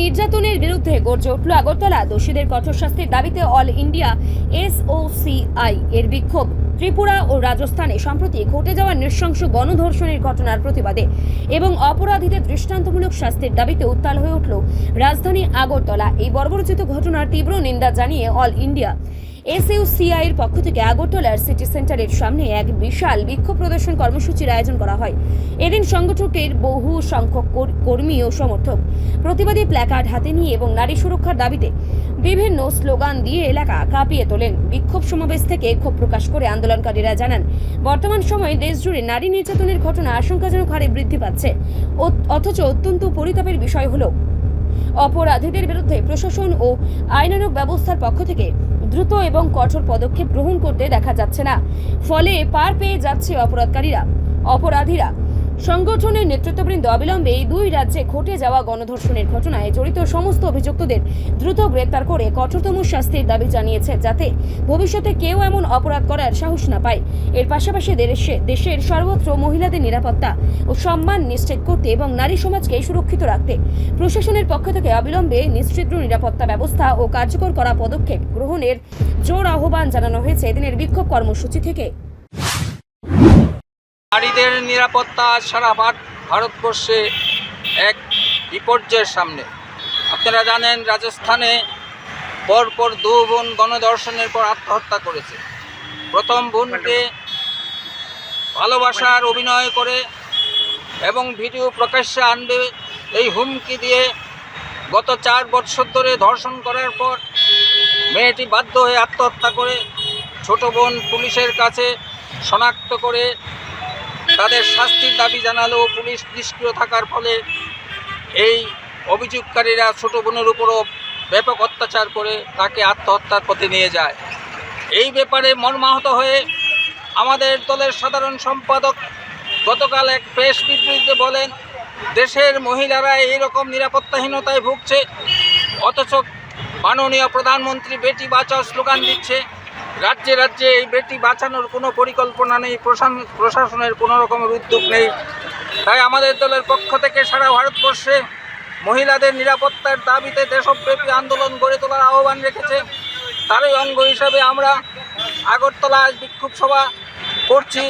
নির্যাতনের বিরুদ্ধে গর্জে উঠল আগরতলা। দোষীদের কঠোর শাস্তির দাবিতে অল ইন্ডিয়া SOCI এর বিক্ষোভ। ত্রিপুরা ও রাজস্থানে সম্প্রতি ঘটে যাওয়া নৃশংস গণধর্ষণের ঘটনার প্রতিবাদে এবং অপরাধীদের দৃষ্টান্তমূলক শাস্তির দাবিতে উত্তাল হয়ে উঠল রাজধানী আগরতলা। এই বর্বরোচিত ঘটনার তীব্র নিন্দা জানিয়ে অল ইন্ডিয়া SOCI এর পক্ষ থেকে আগরতলার সিটি সেন্টারের সামনে এক বিশাল বিক্ষোভ প্রদর্শন কর্মসূচির আয়োজন করা হয়। এদিন সংগঠনের বহু সংখ্যক কর্মী ও সমর্থক প্রতিবাদী প্ল্যাকার্ড হাতে নিয়ে এবং নারী সুরক্ষার দাবিতে বিভিন্ন স্লোগান দিয়ে এলাকা কাঁপিয়ে তোলেন। বিক্ষোভ সমাবেশ থেকে ক্ষোভ প্রকাশ করে আন্দোলনকারীরা জানান, বর্তমান সময়ে দেশজুড়ে নারী নির্যাতনের ঘটনা আশঙ্কাজনক হারে বৃদ্ধি পাচ্ছে। অথচ অত্যন্ত পরিতাপের বিষয় হলো অপরাধীদের বিরুদ্ধে প্রশাসন ও আইনানুগ ব্যবস্থার পক্ষ থেকে দ্রুত এবং কঠোর পদক্ষেপ গ্রহণ করতে দেখা যাচ্ছে না। ফলে পার পেয়ে যাচ্ছে অপরাধীরা। সংগঠনের নেতৃত্ববৃন্দ অবিলম্বে এই দুই রাজ্যে ঘটে যাওয়া গণধর্ষণের ঘটনায় জড়িত সমস্ত অভিযুক্তদের দ্রুত গ্রেপ্তার করে কঠোরতম শাস্তির দাবি জানিয়েছে, যাতে ভবিষ্যতে কেউ এমন অপরাধ করার সাহস না পায়। এর পাশাপাশি দেশের সর্বত্র মহিলাদের নিরাপত্তা ও সম্মান নিশ্চিত করতে এবং নারী সমাজকে সুরক্ষিত রাখতে প্রশাসনের পক্ষ থেকে অবিলম্বে নিশ্চিত নিরাপত্তা ব্যবস্থা ও কার্যকর করা পদক্ষেপ গ্রহণের জোর আহ্বান জানানো হয়েছে এদিনের বিক্ষোভ কর্মসূচি থেকে। নারীদের নিরাপত্তা সারা ভারতবর্ষে এক বিপর্যয়ের সামনে। আপনারা জানেন, রাজস্থানে পরপর দু বোন গণধর্ষণের পর আত্মহত্যা করেছে। প্রথম বোনকে ভালোবাসার অভিনয় করে এবং ভিডিও প্রকাশ্যে আনবে এই হুমকি দিয়ে গত 4 বছর ধরে ধর্ষণ করার পর মেয়েটি বাধ্য হয়ে আত্মহত্যা করে। ছোট বোন পুলিশের কাছে শনাক্ত করে তাদের শাস্তির দাবি জানালেও পুলিশ নিষ্ক্রিয় থাকার ফলে এই অভিযোগকারীরা ছোট বোনের উপরও ব্যাপক অত্যাচার করে তাকে আত্মহত্যার পথে নিয়ে যায়। এই ব্যাপারে মর্মাহত হয়ে আমাদের দলের সাধারণ সম্পাদক গতকাল এক প্রেস বিবৃতিতে বলেন, দেশের মহিলারা এইরকম নিরাপত্তাহীনতায় ভুগছে, অথচ মাননীয় প্রধানমন্ত্রী বেটি বাঁচাও স্লোগান দিচ্ছে। রাজ্যে রাজ্যে এই বেটি বাঁচানোর কোনো পরিকল্পনা নেই, প্রশাসনের কোনো রকমের উদ্যোগ নেই। তাই আমাদের দলের পক্ষ থেকে সারা ভারতবর্ষে মহিলাদের নিরাপত্তার দাবিতে দেশব্যাপী আন্দোলন গড়ে তোলার আহ্বান রেখেছে। তারই অঙ্গ হিসাবে আমরা আগরতলায় বিক্ষোভ সভা করছি।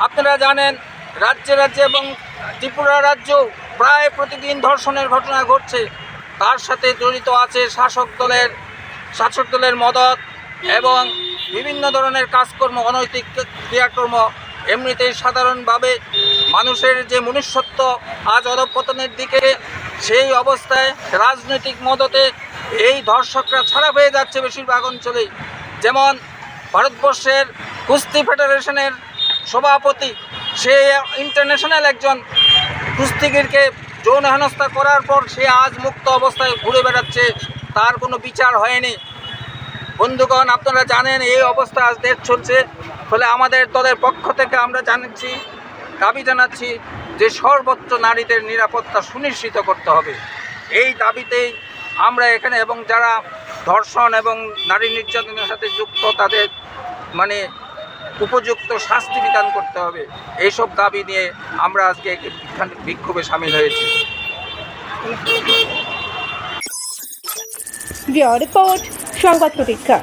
আপনারা জানেন, রাজ্যে রাজ্যে এবং ত্রিপুরা রাজ্যেও প্রায় প্রতিদিন ধর্ষণের ঘটনা ঘটছে। তার সাথে জড়িত আছে শাসক দলের মদত এবং বিভিন্ন ধরনের কাজকর্ম, অনৈতিক ক্রিয়াকর্ম। এমনিতেই সাধারণভাবে মানুষের যে মনুষ্যত্ব আজ অধঃপতনের দিকে, সেই অবস্থায় রাজনৈতিক মদতে এই ধর্ষকরা ছাড়া পেয়ে যাচ্ছে বেশিরভাগ অঞ্চলেই। যেমন ভারতবর্ষের কুস্তি ফেডারেশনের সভাপতি, সে ইন্টারন্যাশনাল একজন কুস্তিগিরকে যৌন হেনস্থা করার পর সে আজ মুক্ত অবস্থায় ঘুরে বেড়াচ্ছে, তার কোনো বিচার হয়নি। বন্ধুগণ, আপনারা জানেন এই অবস্থা আজ দেশ চলছে। ফলে আমাদের দলের পক্ষ থেকে আমরা দাবি জানাচ্ছি যে সর্বোচ্চ নারীদের নিরাপত্তা সুনিশ্চিত করতে হবে। এই দাবিতেই আমরা এখানে, এবং যারা ধর্ষণ এবং নারী নির্যাতনের সাথে যুক্ত তাদের উপযুক্ত শাস্তি বিধান করতে হবে। এইসব দাবি নিয়ে আমরা আজকে বিক্ষোভে সামিল হয়েছি। রিপোর্ট সংবাদ প্রতীক্ষা।